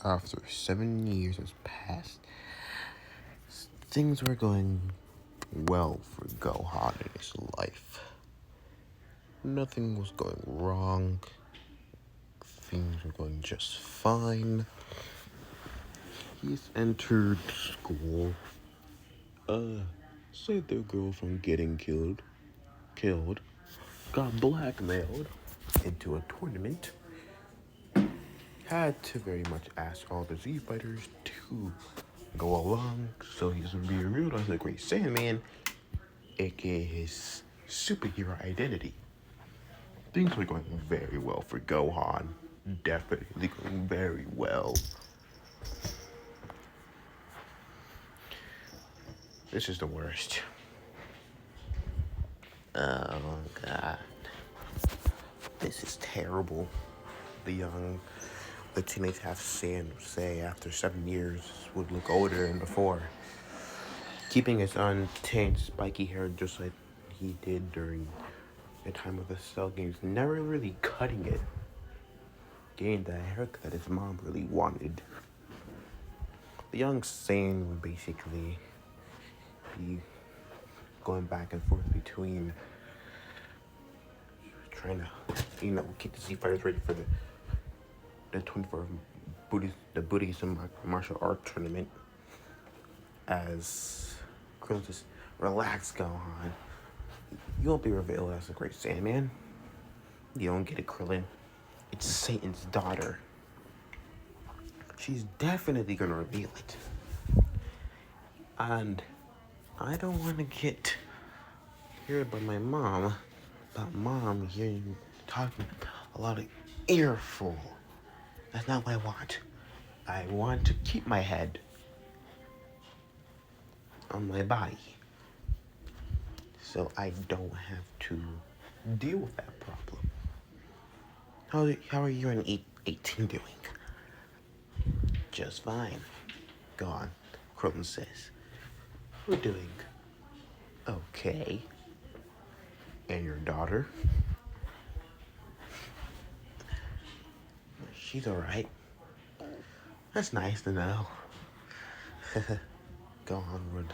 After 7 years has passed, things were going well for Gohan in his life. Nothing was going wrong. Things were going just fine. He's entered school. Saved their girl from getting killed. Got blackmailed into a tournament. Had to very much ask all the Z fighters to go along so he doesn't be revealed as the Great Sandman, aka his superhero identity. Things were going very well for Gohan. Definitely going very well. This is the worst. Oh god. This is terrible. The teenage half Saiyan would say after 7 years would look older than before. Keeping his untamed spiky hair just like he did during the time of the Cell Games, never really cutting it. Getting the haircut that his mom really wanted. The young Saiyan would basically be going back and forth between trying to, keep the Z fighters ready for the 24th Buddhism martial art tournament. As Krillin says, relax, Gohan. You won't be revealed as the Great Sandman. You don't get it, Krillin. It's Satan's daughter. She's definitely gonna reveal it. And I don't want to get heard by my mom about mom hearing talking a lot of earful. That's not what I want. I want to keep my head on my body, so I don't have to deal with that problem. How are you and 18 doing? Just fine. Go on, Krillin says. We're doing okay. And your daughter? She's alright. That's nice to know. Gohan would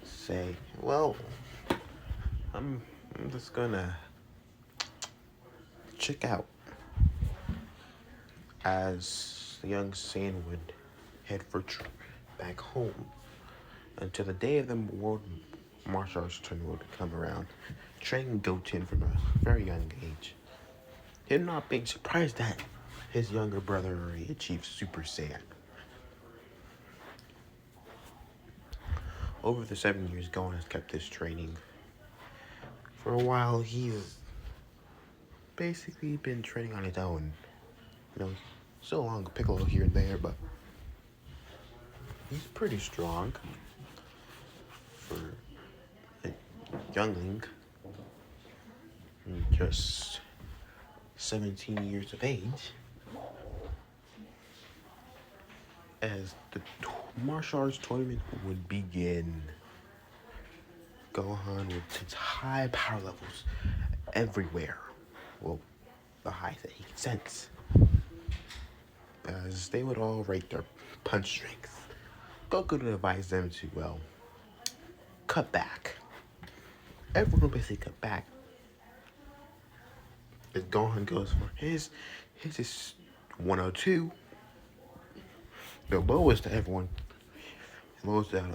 say, well, I'm just gonna check out. As the young Saiyan would head back home until the day of the World Martial Arts Tournament would come around, training Goten from a very young age. Him not being surprised that his younger brother already achieved Super Saiyan. Over the 7 years, Gohan has kept this training. For a while, he's basically been training on his own. Still along Piccolo here and there, but he's pretty strong for a youngling. Just 17 years of age. As the martial arts tournament would begin, Gohan would sense high power levels everywhere. Well, the highest that he could sense. As they would all rate their punch strength. Goku would advise them to, cut back. Everyone would basically cut back. As Gohan goes for his is 102. The lowest out of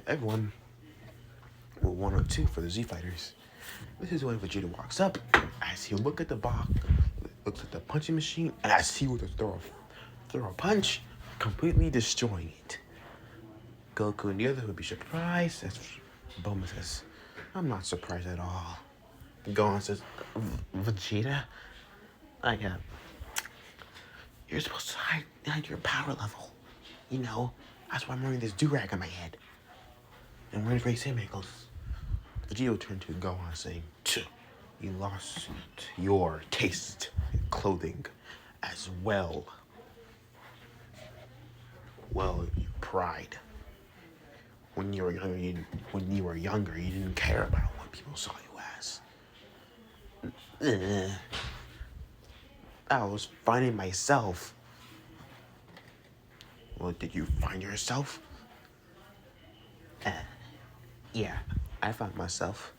everyone were 102 for the Z fighters. This is when Vegeta walks up. As he looks at the box, looks at the punching machine, and as he would throw a punch, completely destroying it. Goku and the others would be surprised. As Bulma says, I'm not surprised at all. Gohan says, Vegeta, you're supposed to hide your power level. That's why I'm wearing this do-rag on my head. And wearing Great Saiyan goes. Vegeta turned to Gohan saying, you lost your taste in clothing as well. Well, your pride. When you were younger, you didn't care about what people saw you as. I was finding myself. Well, did you find yourself? Uh, yeah, I found myself.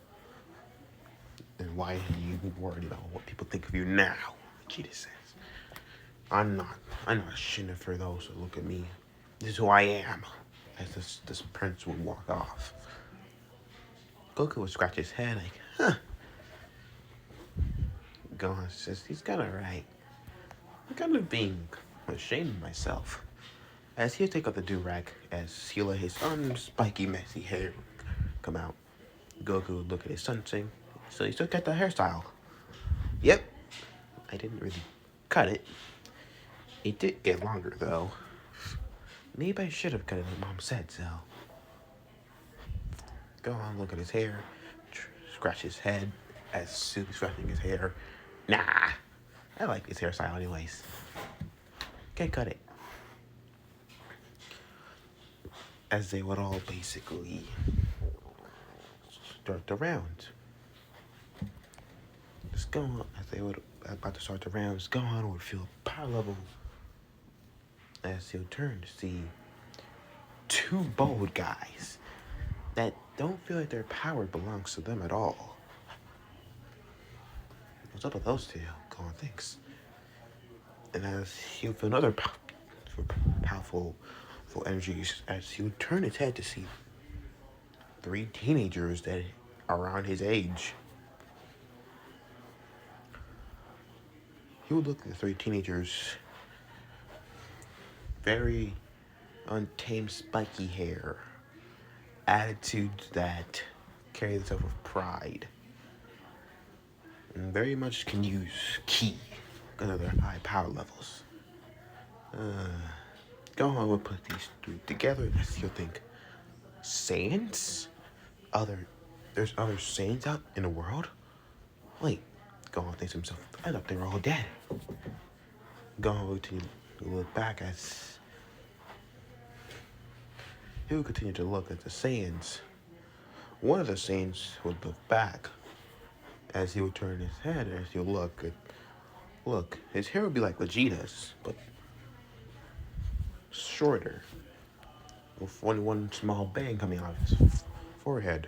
And why are you worried about what people think of you now? Vegeta says. I'm not. I'm not ashamed for those who look at me. This is who I am. As this prince would walk off. Goku would scratch his head like, huh. Gohan says, he's kinda right. I'm kind of being ashamed of myself. As he'll take out the do-rag, as he'll let his unspiky, messy hair come out. Goku would look at his son saying, so you still got the hairstyle? Yep. I didn't really cut it. It did get longer, though. Maybe I should have cut it like Mom said, so. Gohan look at his hair, scratch his head as Suki scratching his hair. Nah, I like this hairstyle anyways. Can't cut it. As they would all basically start the round. Just go on, as they would about to start the rounds, Gohan would feel power level as he'll turn to see two bold guys that don't feel like their power belongs to them at all. What's up with those two? Gohan thinks. And as he'll feel another powerful energies, as he would turn his head to see three teenagers that are around his age. He would look at the three teenagers, very untamed spiky hair, attitudes that carry themselves with pride, and very much can use ki because of their high power levels. Gohan would put these three together and he'll think, Saiyans? There's other Saiyans out in the world? Wait, Gohan thinks to himself, I thought they were all dead. Gohan would continue to look back as he would continue to look at the Saiyans. One of the Saiyans would look back as he would turn his head as he would look, his hair would be like Vegeta's, but shorter, with one small bang coming out of his forehead.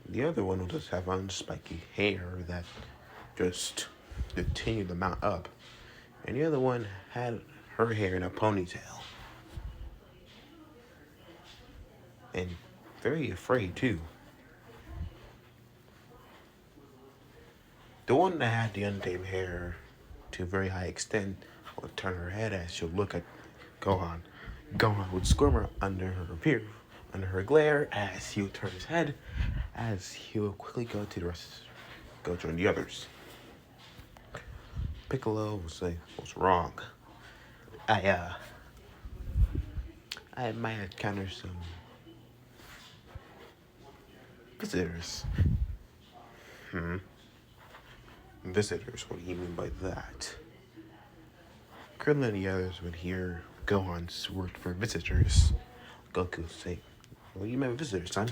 The other one will just have unspiky hair that just continued to mount up. And the other one had her hair in a ponytail. And very afraid too. The one that had the untamed hair to a very high extent would turn her head as she'll look at Gohan. Gohan would squirm under her glare as he would turn his head, as he would quickly go join the others. Piccolo would say, what's wrong? I might encounter some visitors. Visitors, what do you mean by that? Krillin and the others would hear Gohan's word for visitors. Goku would say, well, you met visitors, son.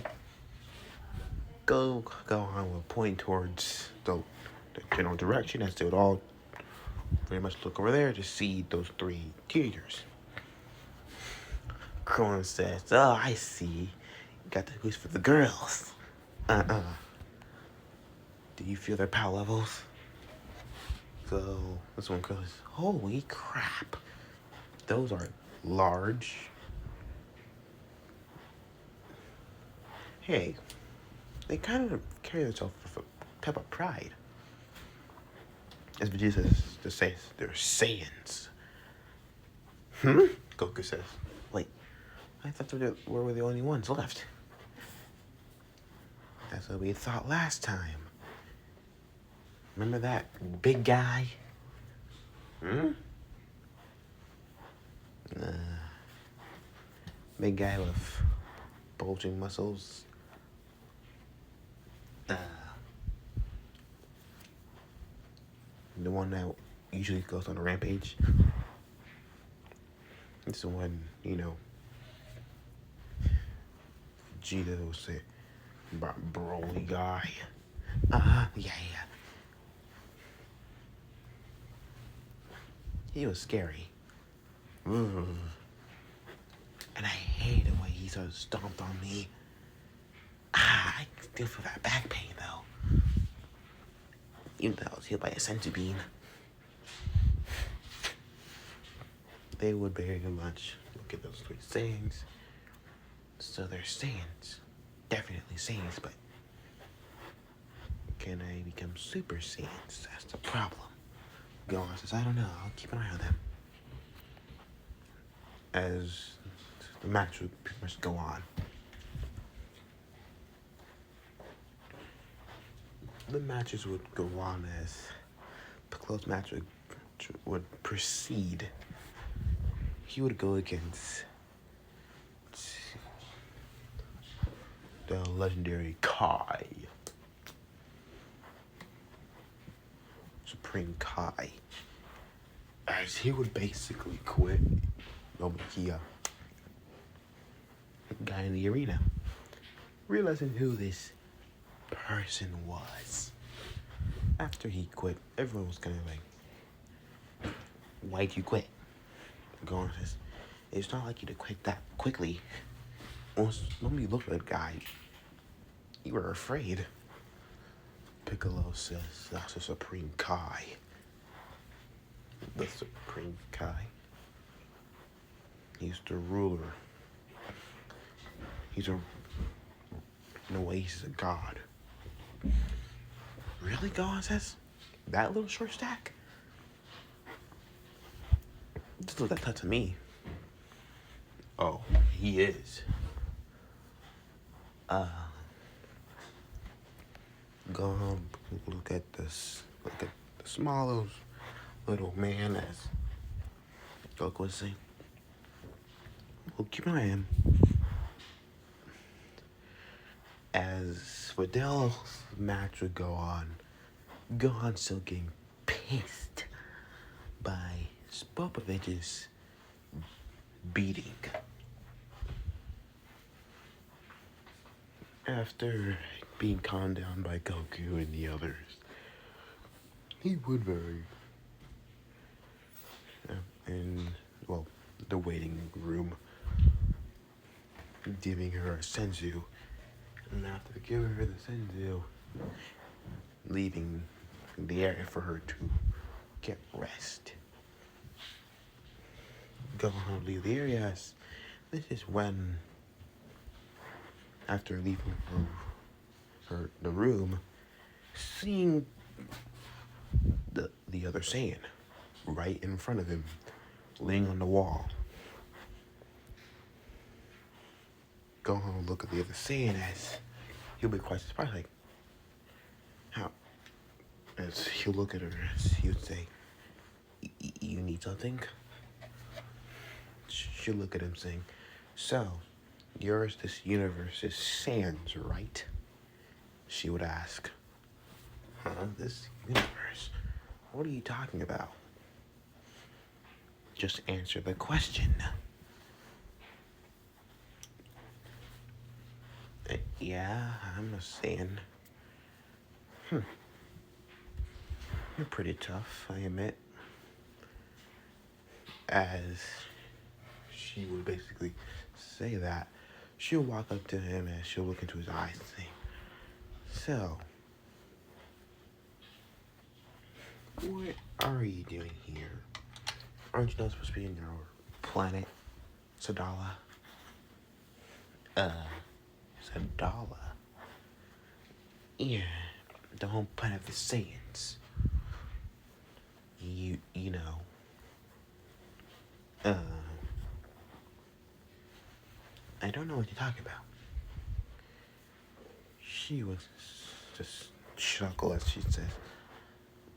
Gohan would point towards the general direction as they would all very much look over there to see those three teenagers. Krillin says, oh, I see. You got the goose for the girls. Do you feel their power levels? So this one goes, holy crap. Those are large. Hey, they kind of carry themselves with a type of pride. As Vegeta just says, they're Saiyans. Goku says, wait, I thought we were the only ones left. That's what we thought last time. Remember that big guy? Big guy with bulging muscles. The one that usually goes on a rampage. It's the one, Vegeta will say, Broly guy. Yeah. He was scary. Ugh. And I hated the way he sort of stomped on me. I still feel that back pain though. Even though I was healed by a senzu bean. They would very much look at those three sayings. So they're sayings. Definitely sayings, but can I become Super Saiyans? That's the problem. Gohan says, I don't know. I'll keep an eye on them. As the match would pretty much go on. The matches would go on as the close match would proceed. He would go against the legendary Kai. Supreme Kai. As he would basically quit Nobukia, the guy in the arena, realizing who this person was. After he quit, everyone was kind of like, why'd you quit? Gohan says, it's not like you to quit that quickly. When you look at that guy, you were afraid. Piccolo says, that's the Supreme Kai. The Supreme Kai. He's the ruler. In a way, he's a god. Really, Gohan says? That little short stack? Just look like that to me. Oh, he is. Gohan, look at this. Look at the smallest little man, as Goku was saying. Well, keep an eye on him. As Fidel's match would go on, Gohan still getting pissed by Spopovich's beating. After being calmed down by Goku and the others, he would very the waiting room, giving her a senzu, and after giving her the senzu, leaving the area for her to get rest. Gohan would leave the area. This is when, after leaving the room, seeing the other Saiyan right in front of him, laying on the wall. Gohan would look at the other Saiyan as he'll be quite surprised, like, how? As he'll look at her, as he would say, you need something? She'll look at him saying, so, yours, this universe is Saiyans, right? She would ask, huh? This universe? What are you talking about? Just answer the question. Yeah, I'm a Saiyan. You're pretty tough, I admit. As she would basically say that, she'll walk up to him and she'll look into his eyes and say, so, what are you doing here? Aren't you not supposed to be in your planet, Sadala? Sadala? Yeah, the home planet of the Saiyans. You know. I don't know what you're talking about. She was just chuckle as she says,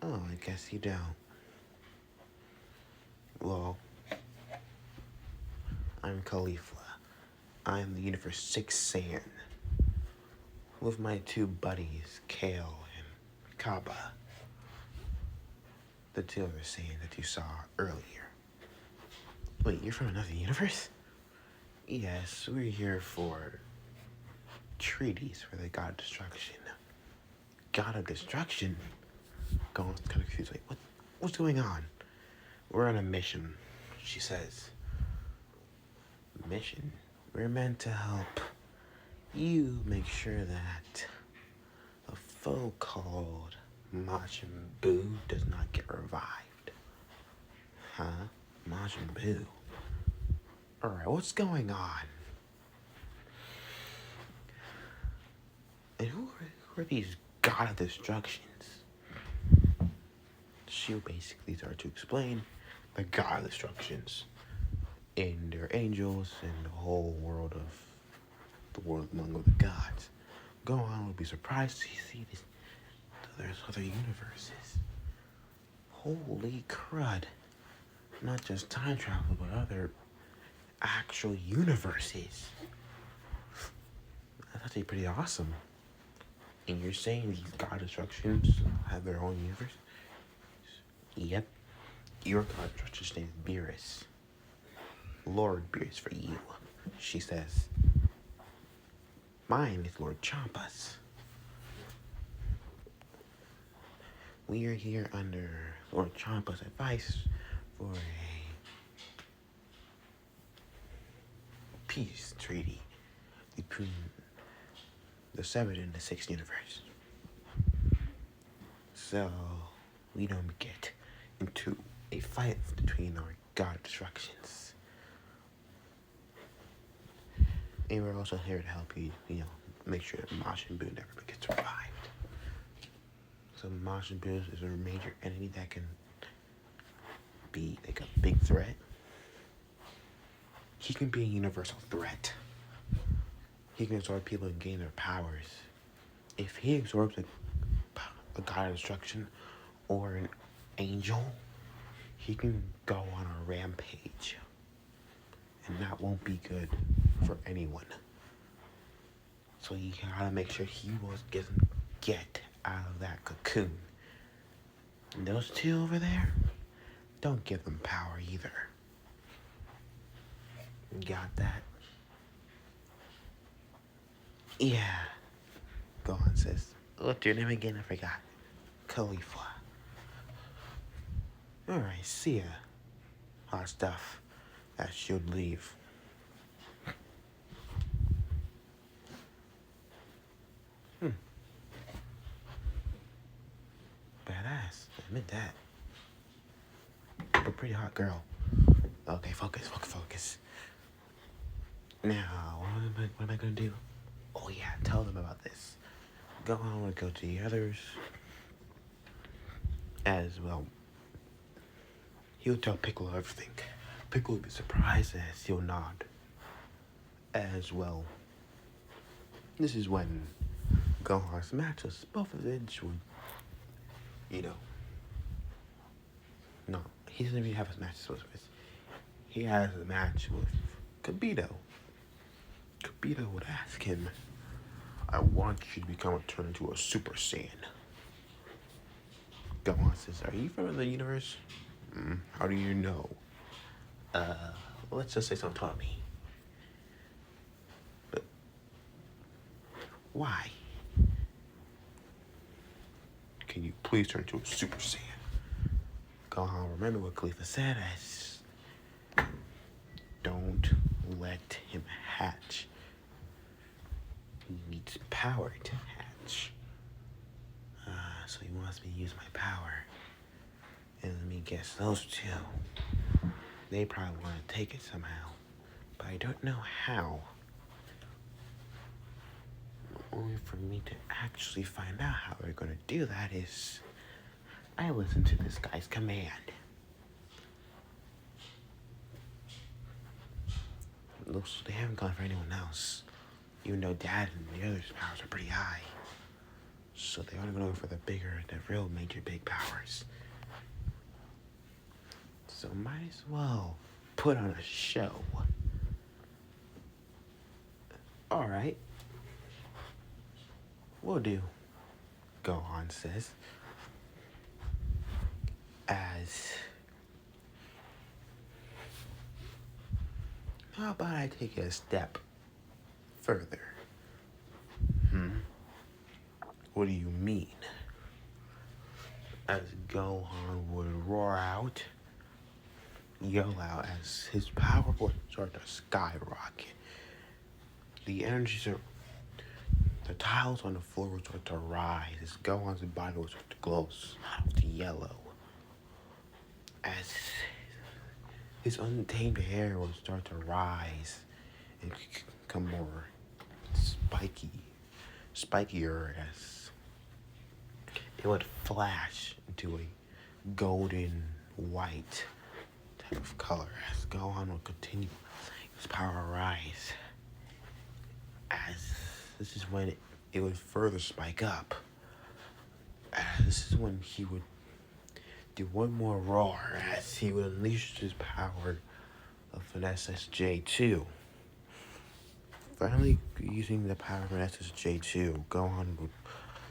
oh, I guess you don't. Well, I'm Khalifa. I'm the Universe 6 Saiyan. With my two buddies, Kale and Kaba. The two other Saiyan that you saw earlier. Wait, you're from another universe? Yes, we're here for treaties for the God of Destruction. God of Destruction? Gohan's kind of confused, like, what's going on? We're on a mission, she says. Mission? We're meant to help you make sure that a foe called Majin Buu does not get revived. Huh? Majin Buu? Alright, what's going on? And who are these God of Destructions? She'll basically start to explain the God of Destructions and their angels and the whole world of the world among the gods. Gohan would be surprised to see this. There's other universes. Holy crud. Not just time travel, but other actual universes. That's actually pretty awesome. And you're saying these God Destructions have their own universe? Yep. Your God Destruction's name is Beerus. Lord Beerus for you, she says. Mine is Lord Champas. We are here under Lord Champas' advice for a peace treaty between the 7th and the 6th universe. So we don't get into a fight between our God Destructions. And we're also here to help you, make sure that Majin Buu never gets revived. So Majin Buu is a major enemy that can be like a big threat. He can be a universal threat. He can absorb people and gain their powers. If he absorbs a God of Destruction or an angel, he can go on a rampage. And that won't be good for anyone. So you gotta make sure he doesn't get out of that cocoon. And those two over there, don't give them power either. Got that? Yeah. Gohan says, what's your name again? I forgot. Khalifa. Alright, see ya. Hot stuff. That should leave. Badass. I admit that. A pretty hot girl. Okay, focus. Now, what am I gonna do? Oh yeah, tell them about this. Gohan would go to the others as well. He'll tell Piccolo everything. Piccolo would be surprised as he'll nod as well. This is when Gohan's matches, both of them would, no, he doesn't even have his matches with. He has a match with Kibito. Kibito would ask him, I want you to turn into a Super Saiyan. Gohan says, are you from the universe? How do you know? Let's just say someone taught me. But why? Can you please turn into a Super Saiyan? Gohan, remember what Khalifa said as don't let him hatch. He needs power to hatch. So he wants me to use my power. And let me guess, those two, they probably want to take it somehow. But I don't know how. Only for me to actually find out how they're going to do that is I listen to this guy's command. Looks they haven't gone for anyone else. Even though Dad and the others' powers are pretty high. So they only go for the real major big powers. So might as well put on a show. Alright. Will do, Gohan says. How about I take it a step further? What do you mean? As Gohan would roar out, yell out as his power would start to skyrocket. The energies are the tiles on the floor would start to rise as Gohan's body would start to glow soft yellow. As his untamed hair would start to rise and become more spikier as it would flash into a golden white type of color as Gohan would continue his power rise. As this is when it would further spike up. As this is when he would do one more roar as he would unleash his power of an SSJ2. Finally using the power of an SSJ2, Gohan would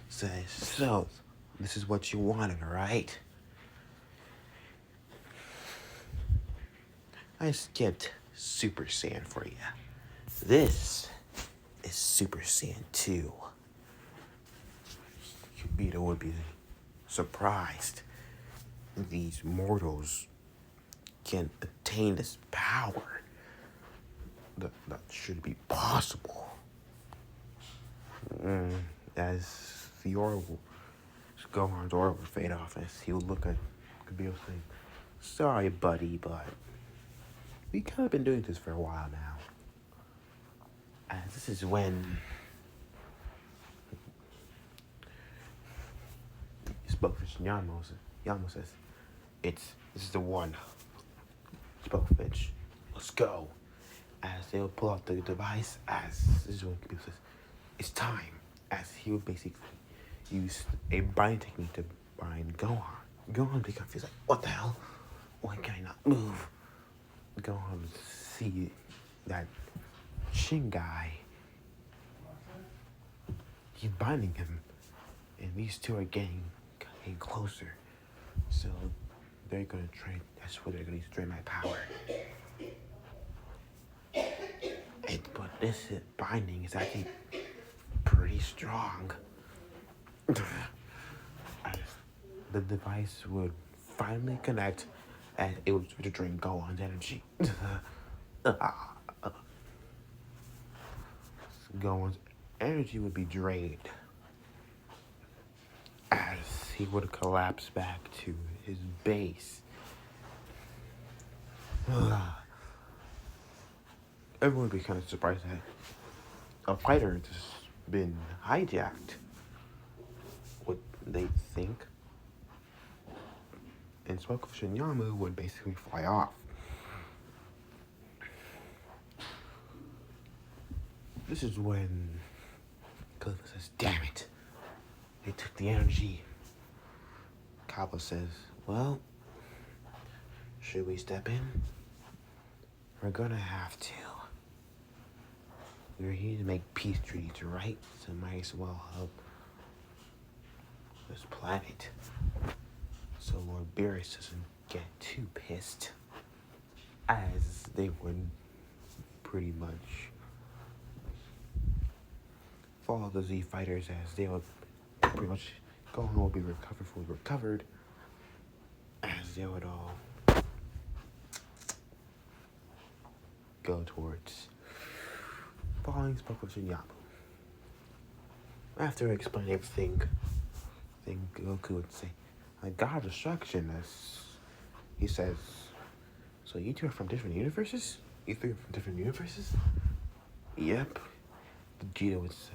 say, "So, this is what you wanted, right?" I skipped Super Saiyan for you. This is Super Saiyan 2. Yubito would be surprised these mortals can attain this power. That should be possible. As the aura will Gohan's aura would fade off as he would look at Kabir saying, "Sorry, buddy, but we kind of been doing this for a while now." As this is when Spokesfish Yamo says, this is the one. Spokesfish, let's go. As they would pull out the device, as this is when Kabir says, it's time. As he would basically use a binding technique to bind Gohan. Gohan becomes confused, like, what the hell? Why can I not move? Gohan would see that Shin guy. He's binding him, and these two are getting closer. So they're gonna train. That's where they're gonna use to drain my power. But this binding is actually pretty strong. The device would finally connect, and it would drain Gohan's energy. Gohan's energy would be drained as he would collapse back to his base. Everyone would be kind of surprised that a fighter has been hijacked. What they think. And Spokesfish and Yamu would basically fly off. This is when Khalifa says, "Damn it, they took the energy." Kappa says, "Well, should we step in? We're gonna have to. We're here to make peace treaties, right? So might as well help this planet. So Lord Beerus doesn't get too pissed." As they would pretty much follow the Z fighters as they would pretty much Gohan will be fully recovered, as they would all go towards following Spokesfish and Yabu. After explaining everything, then Goku would say, "I got destruction." He says, "So you two are from different universes? You three are from different universes?" "Yep." Vegeta would say,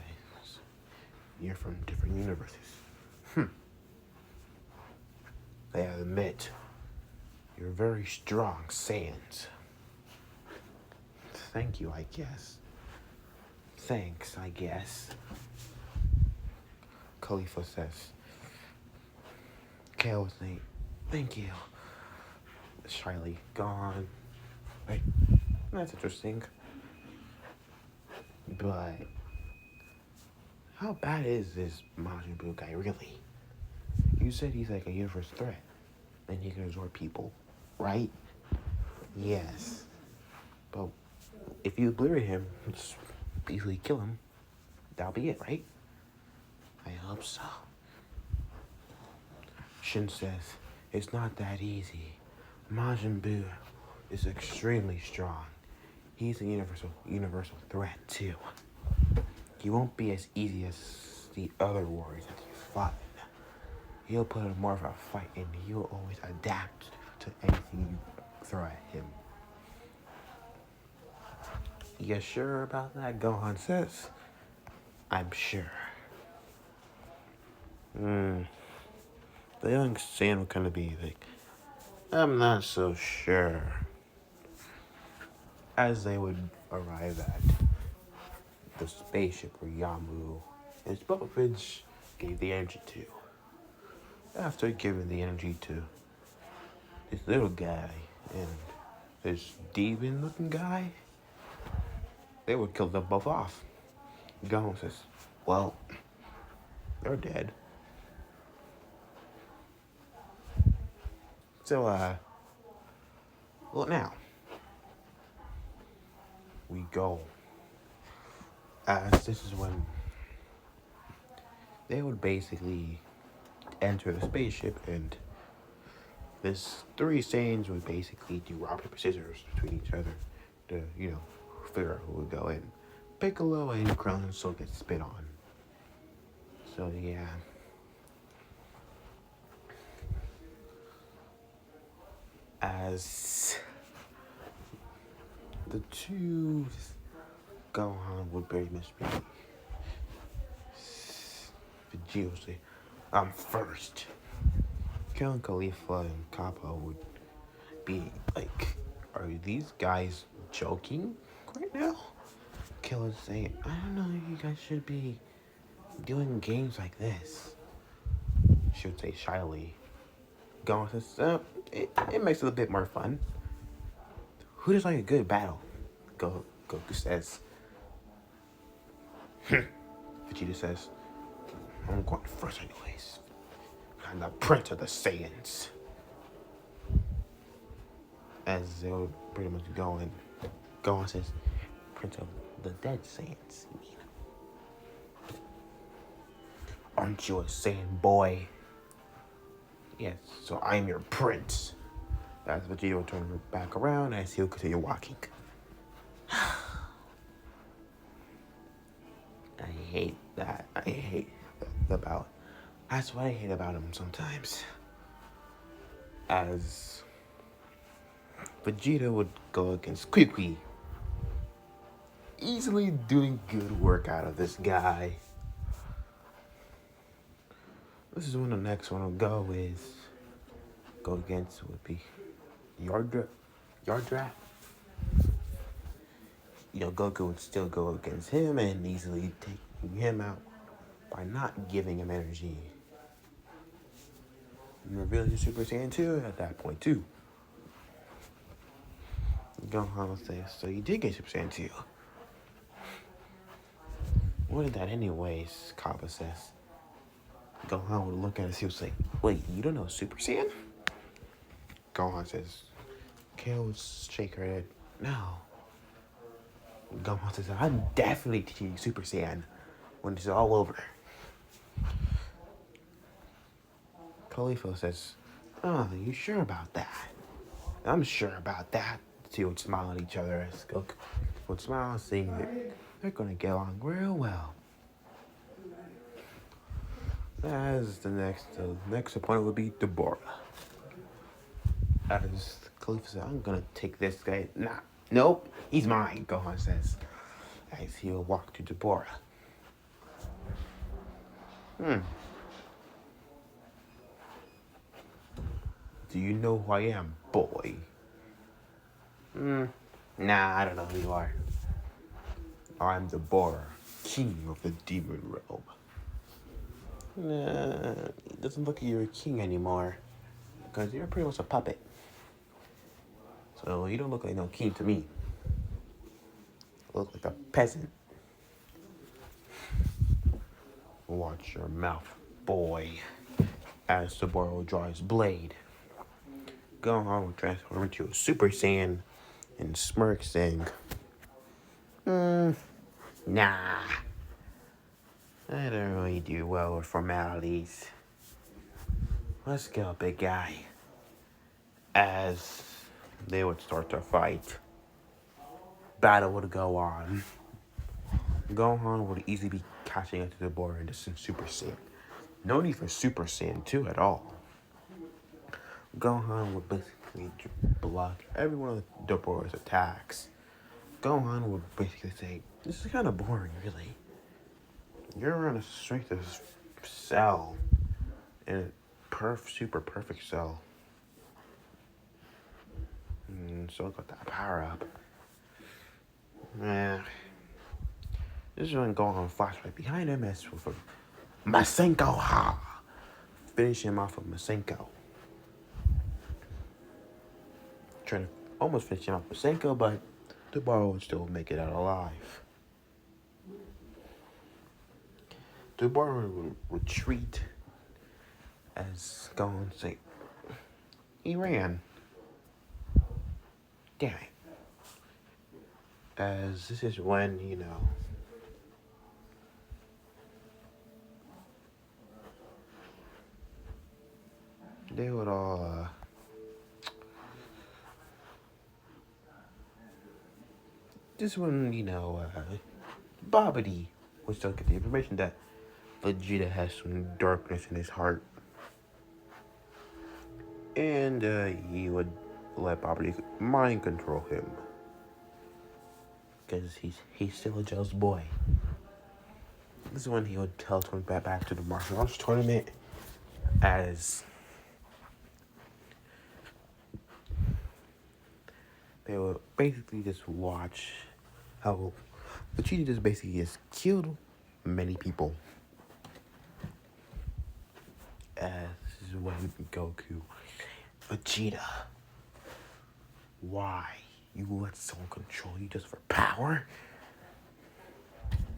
"You're from different universes." "I admit, you're very strong Saiyans." "Thank you, I guess." "Thanks, I guess." Khalifa says. Kale would say, "Thank you." Shyly, "Gone." Like, that's interesting. But how bad is this Majin Buu guy really? You said he's like a universe threat, and he can absorb people, right? Yes. But if you obliterate him, just easily kill him, that'll be it, right? I hope so. Shin says, "It's not that easy. Majin Buu is extremely strong. He's a universal threat too. He won't be as easy as the other warriors that you fought. He'll put in more of a fight, and he'll always adapt to anything you throw at him. You sure about that? Gohan says. I'm sure. The young Saiyan would kind of be like, I'm not so sure. As they would arrive at the spaceship where Yamu and Spopovich gave the energy to. After giving the energy to this little guy and this demon looking guy, they would kill them both off. Gohan says, well, they're dead. So, well, now we go. As this is when they would basically enter the spaceship, and this three Saiyans would basically do rock, paper, scissors between each other to, figure out who would go in. Piccolo and Krillin still get spit on. So, yeah. As the two Gohan would very much be Vegeta would say, I'm first. Krillin, Khalifa, and Kappa would be like, are these guys joking right now? Kill would say, I don't know if you guys should be doing games like this. She would say shyly. Gohan says, it makes it a bit more fun. Who does like a good battle? Goku says. Vegeta says, I'm going first anyways. I'm the prince of the Saiyans. As they were pretty much going, Gohan says, prince of the dead Saiyans, you mean? Aren't you a Saiyan boy? Yes, so I'm your prince. As Vegeta will turn back around as he'll continue walking. I hate that. I hate about. That's what I hate about him sometimes. As Vegeta would go against Quiqui, easily doing good work out of this guy. This is when the next one will go against would be Yardrat. Goku would still go against him and easily taking him out by not giving him energy. And revealing Super Saiyan 2 at that point too. Gohan would say, so you did get Super Saiyan 2. What is that anyways? Kappa says. Gohan would look at us, he would say, wait, you don't know Super Saiyan? Gohan says, Kale would shake her head, no. Gohan says, I'm definitely teaching you Super Saiyan when it's all over. Khalifa says, oh, are you sure about that? I'm sure about that. The two would smile at each other as Goku would smile, saying that they're going to get along real well. As the next opponent would be Deborah. As Khalifa says, I'm going to take this guy. Nah, nope, he's mine, Gohan says. As he'll walk to Deborah. Do you know who I am, boy? Nah, I don't know who you are. I'm Deborah, king of the demon realm. Nah, it doesn't look like you're a king anymore. Because you're pretty much a puppet. So you don't look like no king to me. You look like a peasant. Watch your mouth, boy. As Deborah will draw his blade. Gohan will transform into a Super Saiyan and smirk saying, nah. I don't really do well with formalities. Let's go, big guy. As They would start to fight. Battle would go on. Gohan would easily be catching up to the board into some Super Saiyan. No need for Super Saiyan 2 at all. Gohan would basically block every one of the board's attacks. Gohan would basically say, "This is kind of boring, really. You're on a strength of cell, and super perfect cell. So I got that power up. This is when Gohan flashed right behind him as with a Masenko Ha. Finish him off with Masenko. Trying to almost finish him off with Masenko, but the bar would still make it out alive. The bar would retreat as Gohan say, he ran. Damn it. As this is when, they would all, this one, Babidi would still get the information that Vegeta has some darkness in his heart. And he would let Babidi mind control him. Because he's still a jealous boy. This is when he would teleport back to the martial arts tournament as they would basically just watch how Vegeta just basically just killed many people. As this is when Goku, Vegeta, why? You let someone control you just for power?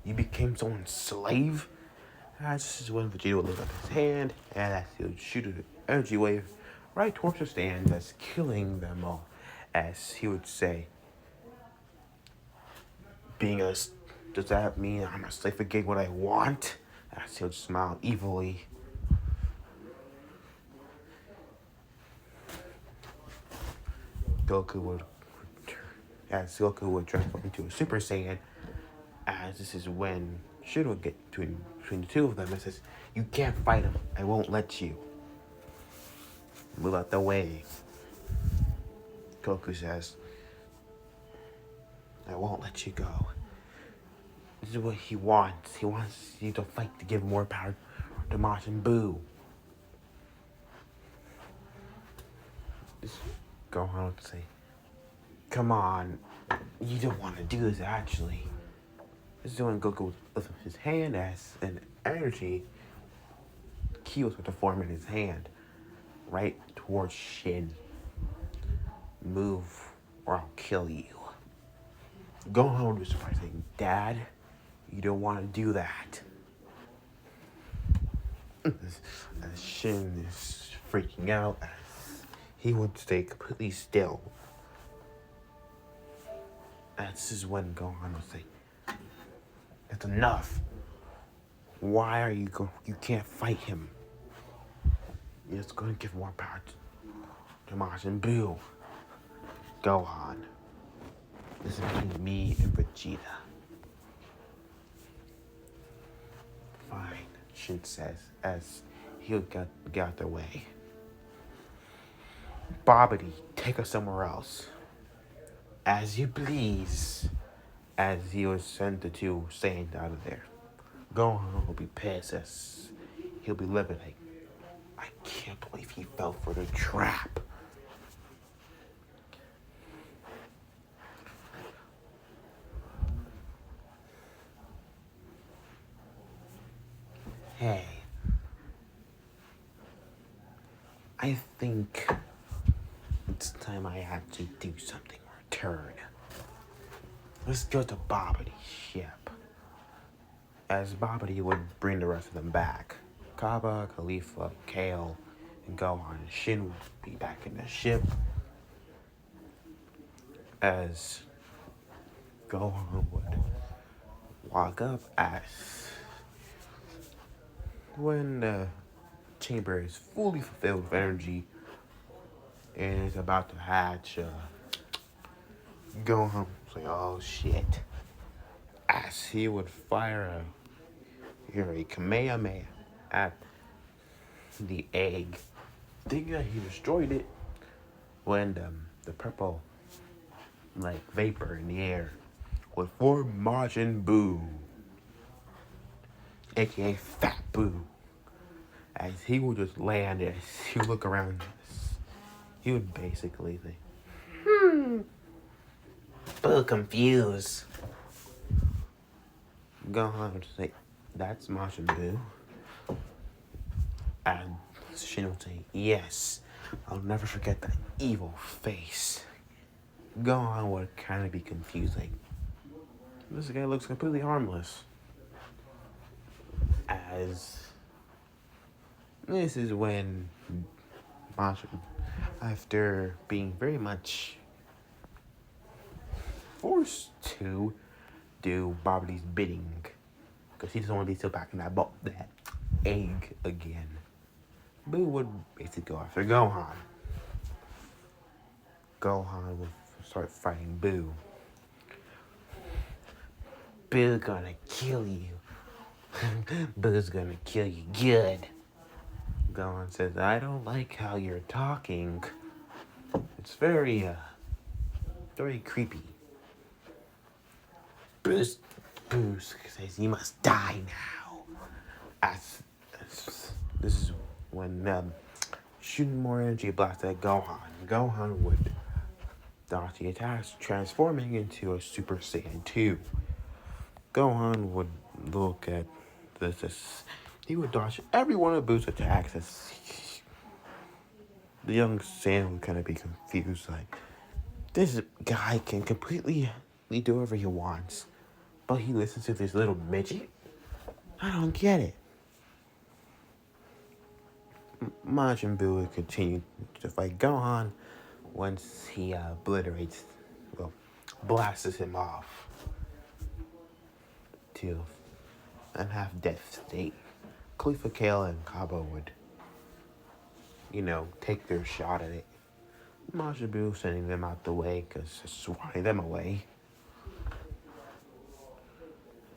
You became someone's slave? This is when Vegeta would lift up his hand and he would shoot an energy wave right towards the stand, that's killing them all. As he would say, does that mean I'm a slave for getting what I want? As he would smile evilly. Goku would transform into a Super Saiyan, as this is when shit would get between the two of them and says, "You can't fight him. I won't let you. Move out the way." Goku says, "I won't let you go." This is what he wants. He wants you to fight to give more power to Majin Buu. Gohan would say, "Come on, you don't want to do this actually." This is when Goku would lift up his hand as an energy key was to form in his hand, right towards Shin. Move or I'll kill you. Gohan would be surprised, saying, "Dad, you don't want to do that." As Shin is freaking out, as he would stay completely still. And this is when Gohan would say, "That's enough. Why are you you can't fight him. You're just going to give more power to Majin Buu." Gohan, this is between me and Vegeta. Fine, Shin says, as he'll get out their way. Babidi, take us somewhere else. As you please. As he would send the two Saiyans out of there. Gohan will be pissed as he'll be living like, I can't believe he fell for the trap. Hey, I think it's time I have to do something or return. Let's go to Babidi's ship. As Babidi would bring the rest of them back. Kaba, Khalifa, Kale, and Gohan and Shin would be back in the ship. As Gohan would walk up as when the chamber is fully fulfilled with energy, and it's about to hatch. Gohan was like, oh shit. As he would fire a Kamehameha at the egg, thinking that he destroyed it when the purple like vapor in the air would form Majin Buu, aka Fat Buu. As he would just land, as he would look around, he would basically think, Buu confused. Gohan would say, that's Majin Buu. And Shin would say, yes, I'll never forget that evil face. Gohan would kind of be confused, like, this guy looks completely harmless. As this is when Majin, after being very much forced to do Barbady's bidding, because he doesn't want to be still back in that egg again, Buu would basically go after Gohan. Gohan would start fighting Buu. Buu gonna kill you. Boo's gonna kill you good. Gohan says, I don't like how you're talking. It's very creepy. Boo says, you must die now. This is when shooting more energy blast at Gohan. Gohan would dodge the attacks, transforming into a Super Saiyan 2. Gohan would look at this. He would dodge every one of Boo's attacks. As the young Saiyan would kind of be confused, like, this guy can completely do whatever he wants, but he listens to this little midget? I don't get it. Majin Buu would continue to fight Gohan once he blasts him off to an half-death state. Khalifa Kale and Kaba would, take their shot at it. Majin Buu sending them out the way because it's swatting them away.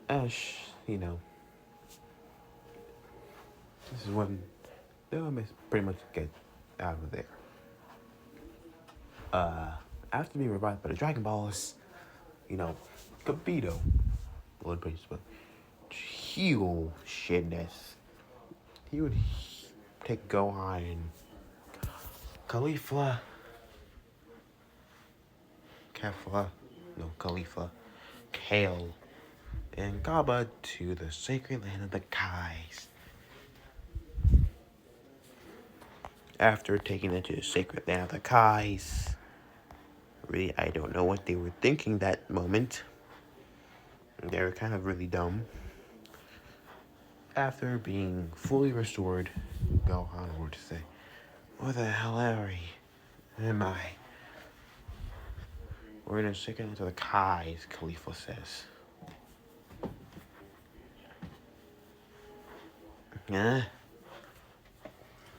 Ash, this is when they'll pretty much get out of there. After being revived by the Dragon Balls, Kibito would basically heal shitness. He would take Gohan and Khalifa, Kale, and Kaba to the sacred land of the Kais. After taking them to the sacred land of the Kais, really, I don't know what they were thinking that moment. They were kind of really dumb. After being fully restored, Gohan would say, what the hell am I? We're in a sacred land of the Kais, Khalifa says.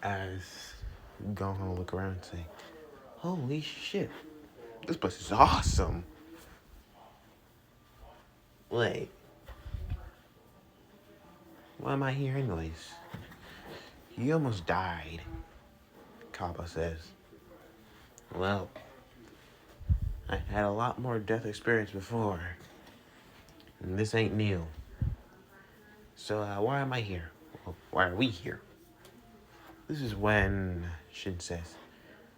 As Gohan will look around and say, holy shit, this place is awesome. Wait, why am I here anyways? He almost died, Kaba says. Well, I had a lot more death experience before, and this ain't new. So why am I here? Well, why are we here? This is when Shin says,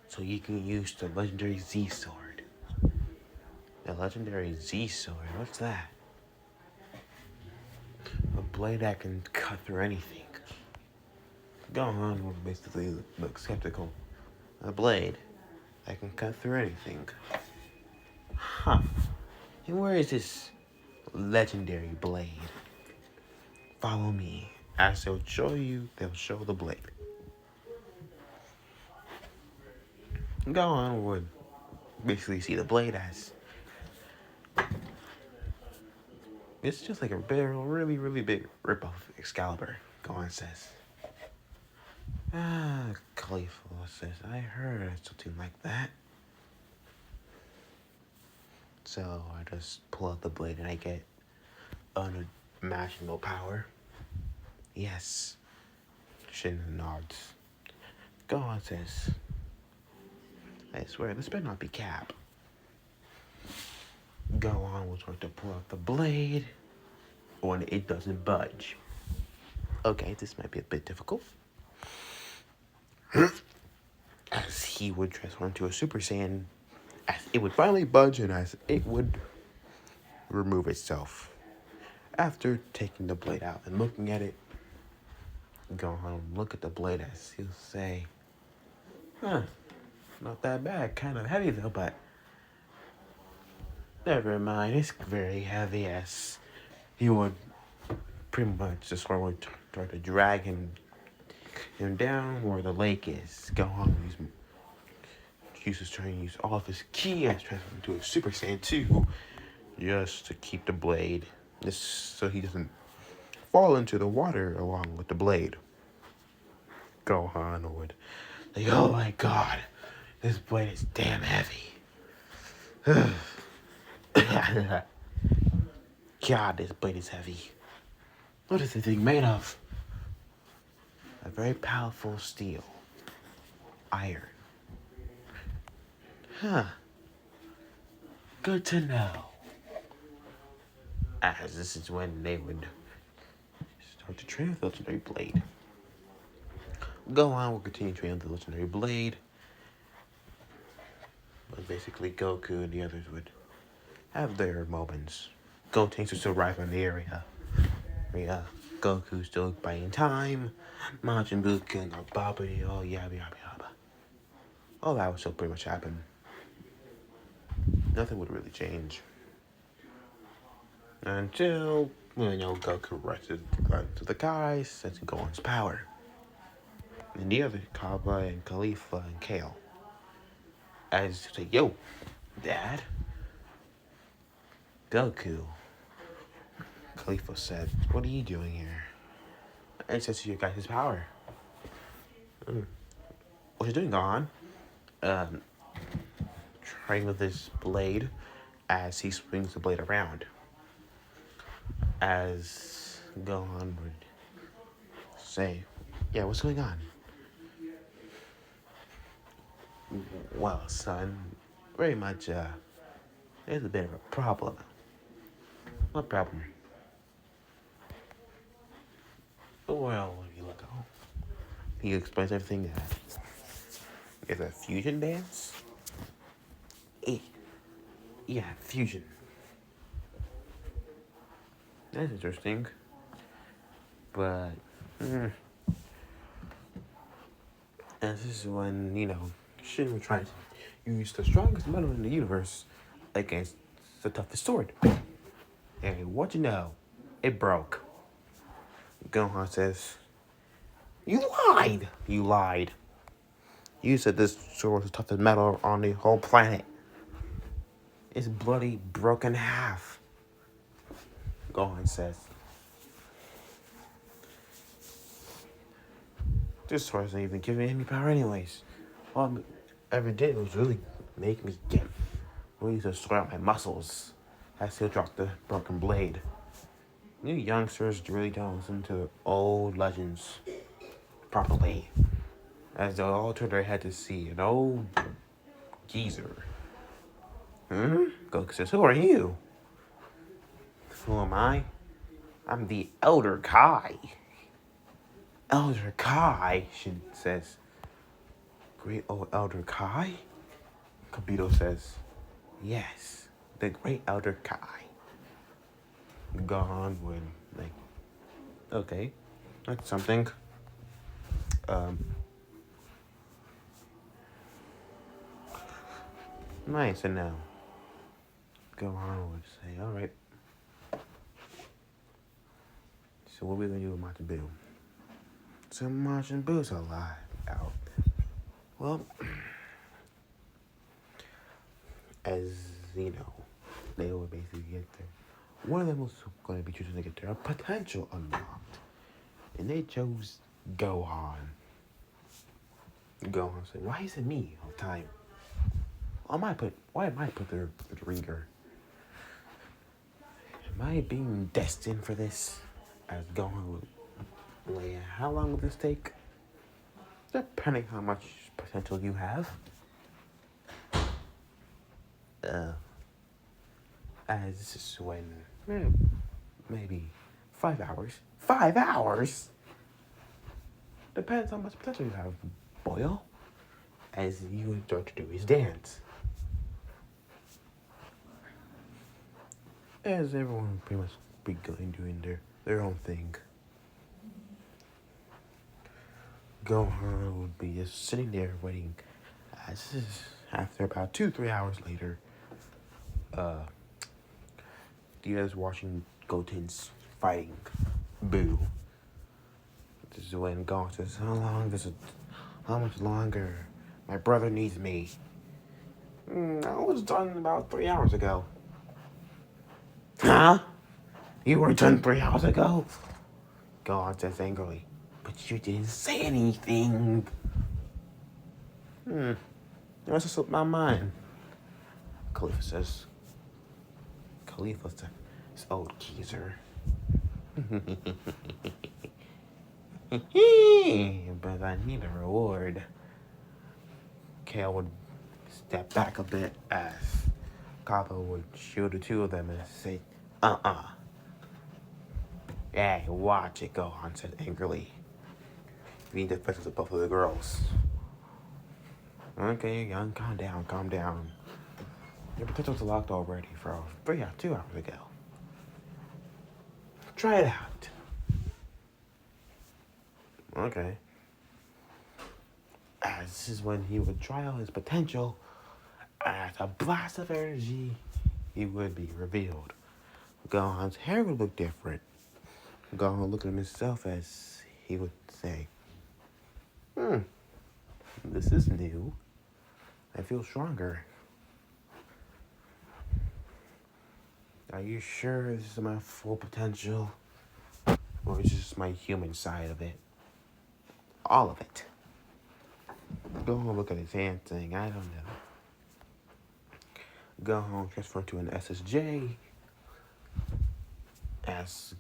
so you can use the legendary Z Sword. The legendary Z Sword, what's that? A blade that can cut through anything. Gohan would basically look skeptical. A blade that can cut through anything. Huh. And where is this legendary blade? Follow me. As they'll show the blade. Gohan would basically see the blade as it's just like a really, really big rip-off Excalibur, Gohan says. Khalifa says, I heard something like that. So I just pull out the blade and I get unimaginable power. Yes. Shin nods. Gohan says, I swear, this better not be Cap. Gohan was going to pull out the blade when it doesn't budge. Okay, this might be a bit difficult. As he would transform into a Super Saiyan, as it would finally budge and as it would remove itself. After taking the blade out and looking at it, Gohan look at the blade as he'll say, not that bad, kind of heavy though, but never mind, it's very heavy, as he would pretty much just would start to drag him down where the lake is. Gohan uses trying to use all of his ki as transformed into a Super Saiyan 2 just to keep the blade, just so he doesn't fall into the water along with the blade. Gohan would like, oh my god, this blade is damn heavy. God, this blade is heavy. What is this thing made of? A very powerful steel. Iron. Good to know. As this is when they would start to train with the legendary blade. Gohan will continue training with the legendary blade. But basically Goku and the others would have their moments. Gotenks would still arrive in the area. Goku still buying time. Majin Buu killing our Babidi, oh yabba yabba yabba. All that would still pretty much happen. Nothing would really change. Until, Goku rises to the guys, sensing Gohan's power. And the other, Kaba and Khalifa and Kale. As they say, yo, Dad. Goku. Khalifa said, what are you doing here? And says to you guys his power. What you doing, Gohan? Trying with his blade as he swings the blade around. As Gohan would say, yeah, what's going on? Well, son, very much, there's a bit of a problem. What problem? Well, if you look, he explains everything. It's a fusion dance? Yeah, fusion. That's interesting. But, and this is when, Shin would try to use the strongest metal in the universe against the toughest sword. And what you know, it broke. Gohan says, you lied! You lied. You said this sword was the toughest metal on the whole planet. It's bloody broken in half. Gohan says, this sword doesn't even give me any power anyways. All I ever did was really make me really to sweat out my muscles as he'll drop the broken blade. You youngsters really don't listen to old legends properly. As they all turn their head to see an old geezer. Goku says, who are you? Who am I? I'm the Elder Kai. Elder Kai, Shin says. Great old Elder Kai? Kabito says, yes, the great Elder Kai. Gohan would, okay, that's something. Nice, and now Gohan would say, alright. So what are we gonna do with Majin Buu? So Majin Buu's alive out. Well, as they would basically get there. One of them was going to be choosing to get their potential unlocked. And they chose Gohan. Gohan said, "Why is it me all the time? Why am I put through the ringer? Am I being destined for this?" As Gohan would lay, how long will this take? Depending how much potential you have. As this is when maybe 5 hours. 5 hours. Depends how much potential you have, boyo. As you would start to do his dance. As everyone pretty much begun doing their own thing. Gohan would be just sitting there waiting. As this is after about 2-3 hours later, you guys watching Goten's fighting Boo. This is when Gohan says, how much longer? My brother needs me. I was done about 3 hours ago. Huh? You were done 3 hours ago? Gohan says angrily. But you didn't say anything. That's just slipped my mind. Khalifa says, this old geezer. But I need a reward. Kale would step back a bit as Kappa would shield the two of them and say, Hey, watch it, Gohan said angrily. You need to fix with both of the girls. Okay, young, calm down. Your potential's locked already for 2 hours ago. Try it out. Okay. As this is when he would try out his potential, as a blast of energy, he would be revealed. Gohan's hair would look different. Gohan would look at himself as he would say, this is new. I feel stronger. Are you sure this is my full potential? Or is this my human side of it? All of it. Gohan look at his hand saying, I don't know. Gohan transfer to an SSJ.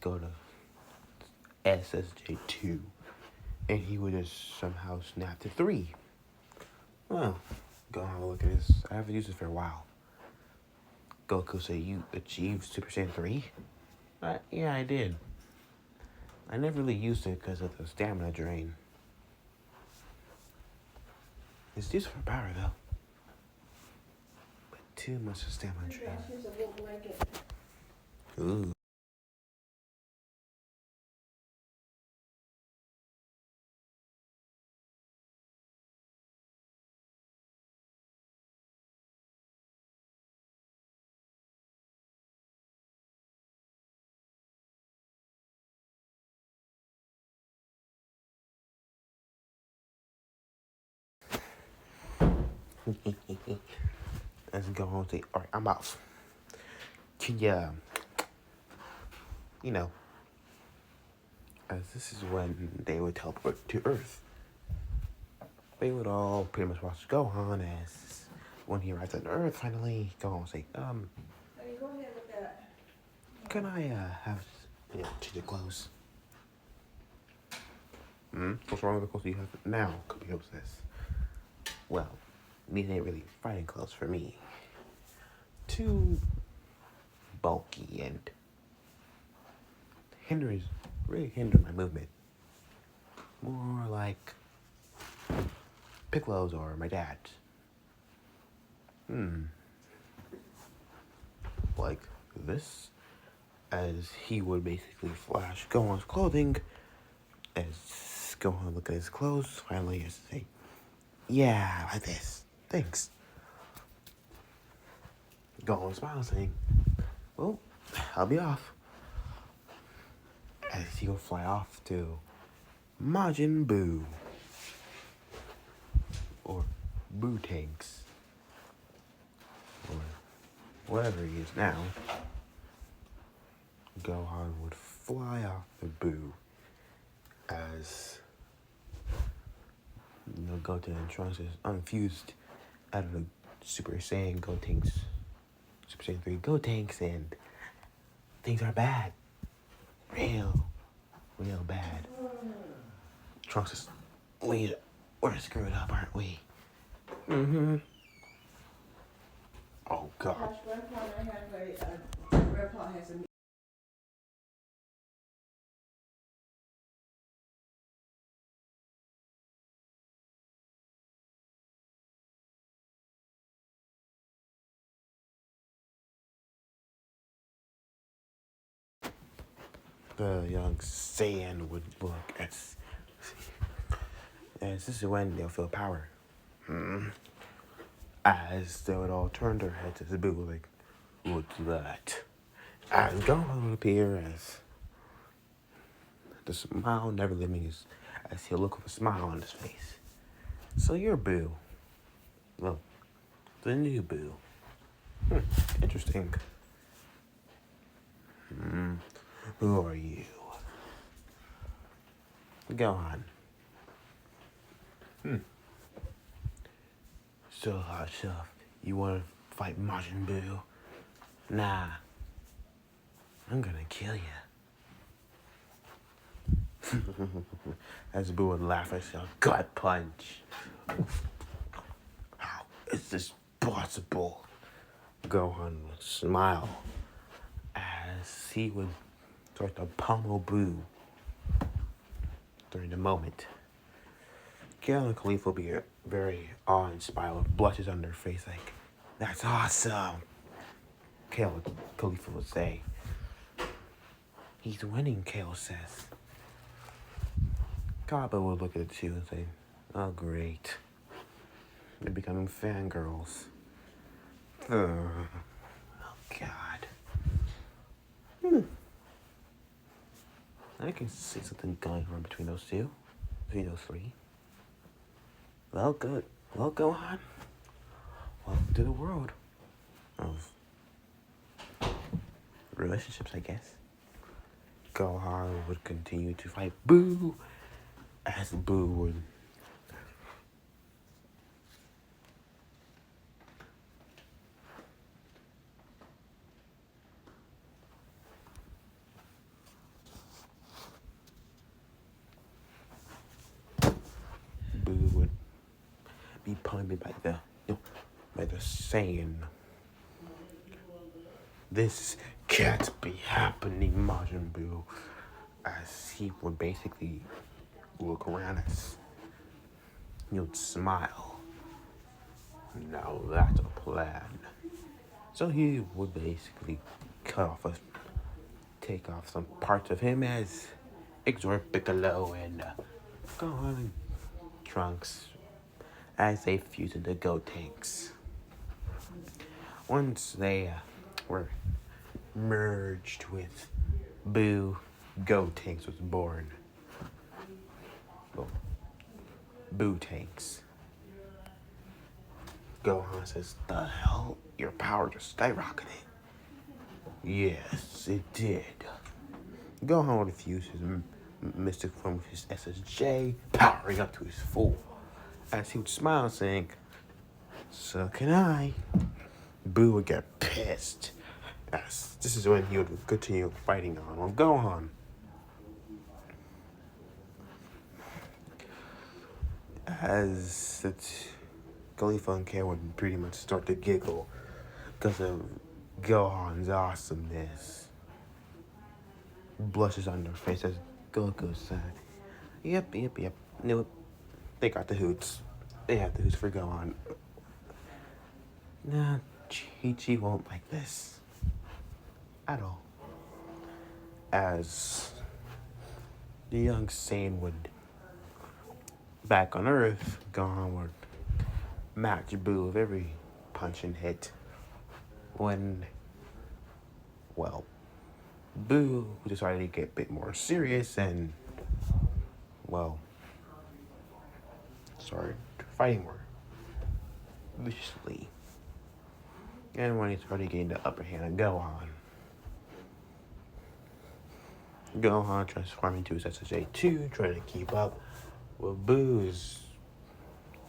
Go to SSJ2. And he would just somehow snap to 3. Well, Gohan look at his, I haven't used it for a while. Goku said, you achieved Super Saiyan 3? Yeah, I did. I never really used it because of the stamina drain. It's useful for power, though. But too much stamina drain. Ooh. Let's go on to, alright, I'm off. Can you know, as this is when they would teleport to Earth. They would all pretty much watch Gohan as when he arrives on Earth, finally, Gohan would say, can I have change of clothes? What's wrong with the clothes you have now? Kobe says. Well, these ain't really fighting clothes for me. Too bulky and really hinder my movement. More like Piccolo's or my dad's. Like this, as he would basically flash Gohan's clothing, as Gohan look at his clothes, finally has to say, yeah, like this, thanks. Gohan smiles saying, well, I'll be off. As he will fly off to Majin Buu, or Buu Tanks, or whatever he is now. Gohan would fly off the Buu as Goten and Trunks is unfused out of the Super Saiyan Gotenks, Super Saiyan 3 Gotenks, and things are bad. Real bad. Trunks is, we're screwed up, aren't we? Mm-hmm. Oh, God. Grandpa has a The young Saiyan would look as this is when they'll feel power. As they would all turn their heads as Boo was like, what's that? And Gohan would appear as the smile never leaving as he'll look with a smile on his face. So you're Boo. Well, the new Boo. Interesting. Who are you? Gohan. So hot stuff. You wanna fight Majin Buu? Nah. I'm gonna kill you. As Boo would laugh at a gut punch. How is this possible? Gohan would smile as he would start to pummel Boo during the moment. Kale and Khalifa would be very awe-inspired with blushes on their face like, that's awesome. Kale and Khalifa would say. He's winning, Kale says. Kaba would look at the two and say, oh great. They're becoming fangirls. Oh God. I can see something going on between those two. Between those three. Well, good. Well, Gohan. Welcome to the world of relationships, I guess. Gohan would continue to fight Boo as Boo would be pumped by the Saiyan. This can't be happening, Majin Buu. As he would basically look around us. He would smile. Now that's a plan. So he would basically take off some parts of him as exhort Piccolo and Gohan and Trunks as they fuse into Gotenks. Once they were merged with Boo, Gotenks was born. Well, Boo Tanks. Gohan says, the hell? Your power just skyrocketed. Yes, it did. Gohan would fuse his mystic form with his SSJ, powering up to his full. As he would smile, saying, so can I. Boo would get pissed. As this is when he would continue fighting on Gohan. As Khalifa and Kale would pretty much start to giggle because of Gohan's awesomeness. Blushes on their face as Goku said, Yep. Nope. They got the hoots. They have the hoots for Gohan. Nah, Chi-Chi won't like this. At all. As the young Saiyan would back on Earth, Gohan would match Boo with every punch and hit. When, well, Boo decided to get a bit more serious and, well, started fighting more viciously. And when he started getting the upper hand on Gohan transformed into his SSJ2, trying to keep up with Boo's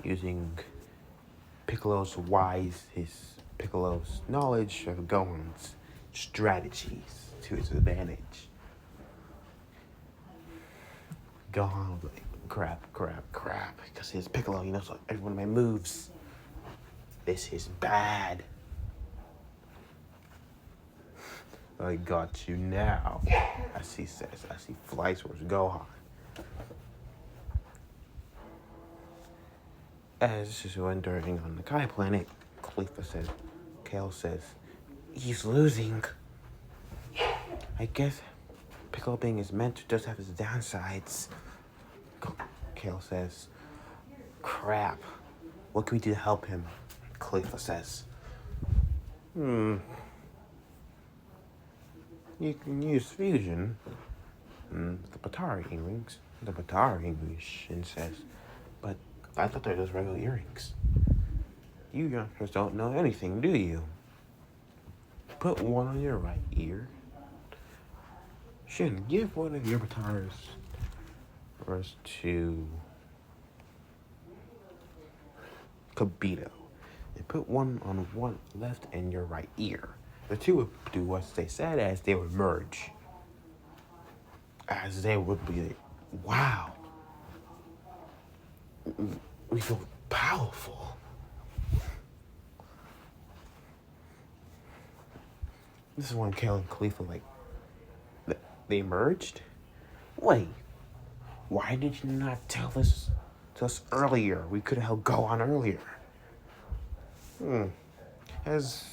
using Piccolo's knowledge of Gohan's strategies to his advantage. Gohan was like, crap, because his Piccolo, he knows every one of my moves. This is bad. I got you now, as he says, as he flies towards Gohan. As this is wondering on the Kai planet, Kale says, he's losing. I guess Piccolo being his mentor does have his downsides. Kale says, crap. What can we do to help him? Khalifa says, you can use fusion. The Batara earrings. The Batara English says, but I thought they were just regular earrings. You youngsters don't know anything, do you? Put one on your right ear. Shin, give one of your Bataras to Kibito. And put one on one left and your right ear. The two would do what they said as they would merge. As they would be like, wow. We feel powerful. This is when Kale and Khalifa, they merged? Wait, why did you not tell us earlier? We could have held Gohan earlier. As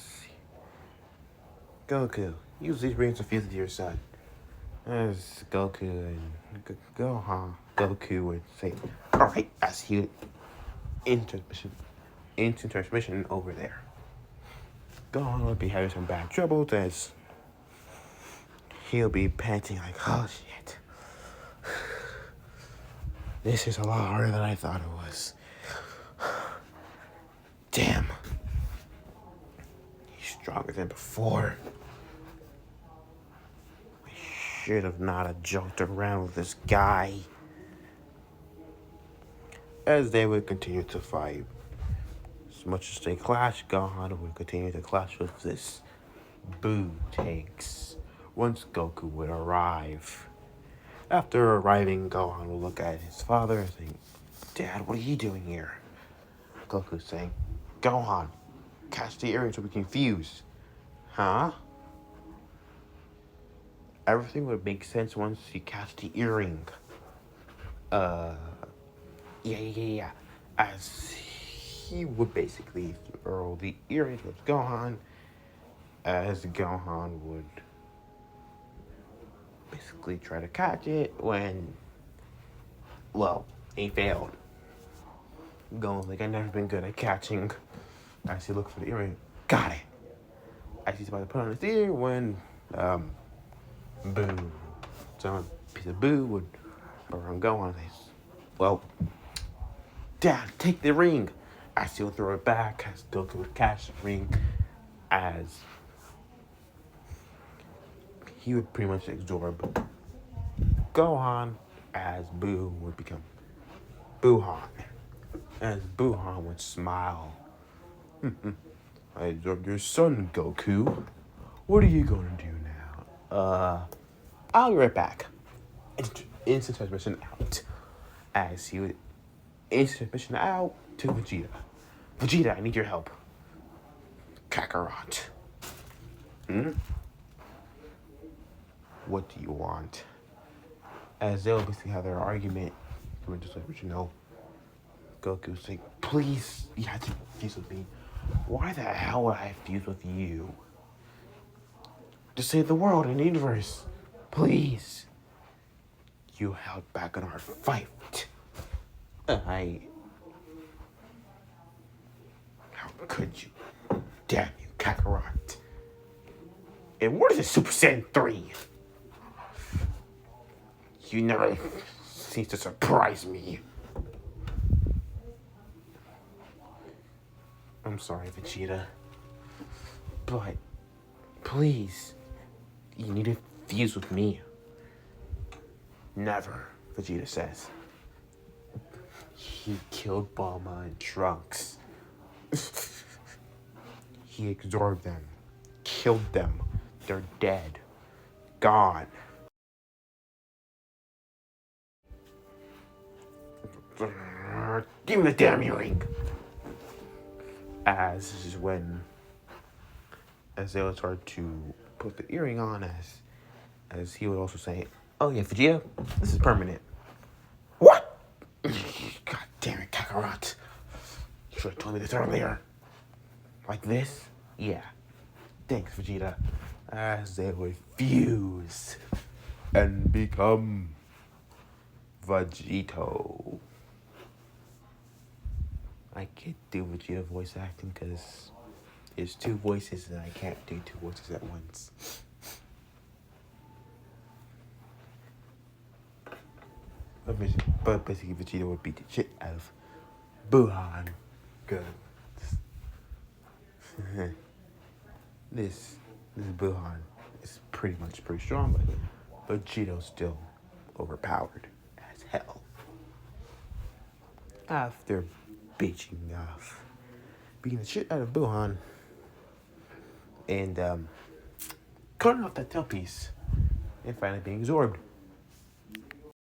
Goku, use these rings to fuse with your son. As Goku and Goku would say, alright, as he would instant transmission over there. Gohan would be having some bad troubles as he'll be panting like, oh shit. This is a lot harder than I thought it was. Damn. He's stronger than before. I should have not joked around with this guy. As they would continue to fight. As much as they clash, Gohan would continue to clash with this Boo tanks once Goku would arrive. After arriving, Gohan will look at his father and think, Dad, what are you doing here? Goku's saying, Gohan, catch the earring so we can fuse. Huh? Everything would make sense once you catch the earring. Yeah. As he would basically throw the earring towards Gohan, as Gohan would basically try to catch it when, he failed. Gohan's like, I've never been good at catching. As he looked for the earring, got it. As he's about to put on his ear when, Boo. Some piece of Boo would around Gohan and say, Dad, take the ring. As he'll throw it back, as Goku would catch the ring, as he would pretty much absorb Gohan, as Boo would become Boohan. As Boohan would smile. I absorbed your son, Goku. What are you going to do now? I'll be right back. Instant transmission out. As he would instant transmission out to Vegeta. Vegeta, I need your help. Kakarot. What do you want? As they'll basically have their argument, just like, Goku's like, please, you have to fuse with me. Why the hell would I fuse with you? To save the world and the universe. Please. You held back on our fight. How could you? Damn you, Kakarot. And what is a Super Saiyan 3? You never seem to surprise me. I'm sorry, Vegeta. But, please, you need to fuse with me. Never, Vegeta says. He killed Bulma and Trunks. He absorbed them, killed them. They're dead, gone. Give me the damn earring. As this is when, as they would start to put the earring on, as he would also say, "Oh yeah, Vegeta, this is permanent." What? God damn it, Kakarot! You should have told me this earlier. Like this? Yeah. Thanks, Vegeta. As they would fuse and become Vegito. I can't do Vegeta voice acting because there's two voices and I can't do two voices at once. But basically, Vegeta would beat the shit out of Gohan. Good. This Gohan is pretty strong, but Vegeto's still overpowered as hell. After beating the shit out of Gohan and cutting off that tail piece and finally being absorbed